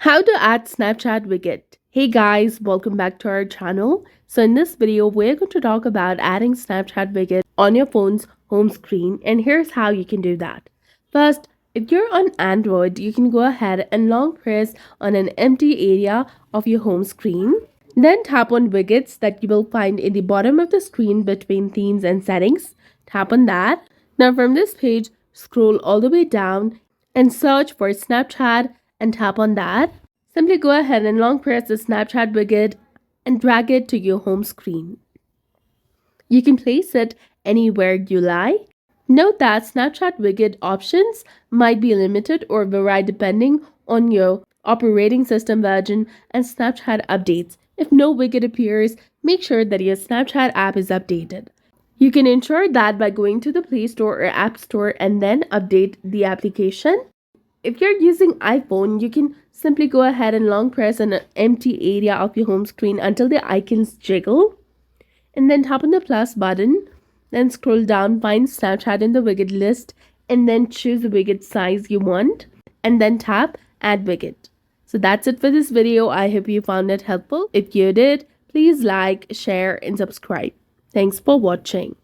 How to add Snapchat widget. Hey guys, welcome back to our channel. So in this video, we're going to talk about adding Snapchat widget on your phone's home screen, and here's how you can do that. First, if you're on Android, you can go ahead and long press on an empty area of your home screen. Then tap on widgets that you will find in the bottom of the screen between themes and settings. Tap on that. Now from this page, scroll all the way down and search for Snapchat and tap on that. Simply go ahead and long press the Snapchat widget and drag it to your home screen. You can place it anywhere you like. Note that Snapchat widget options might be limited or vary depending on your operating system version and Snapchat updates. If no widget appears, make sure that your Snapchat app is updated. You can ensure that by going to the Play Store or App Store and then update the application. If you're using iPhone, you can simply go ahead and long press on an empty area of your home screen until the icons jiggle. And then tap on the plus button. Then scroll down, find Snapchat in the widget list, and then choose the widget size you want. And then tap Add Widget. So that's it for this video. I hope you found it helpful. If you did, please like, share, and subscribe. Thanks for watching.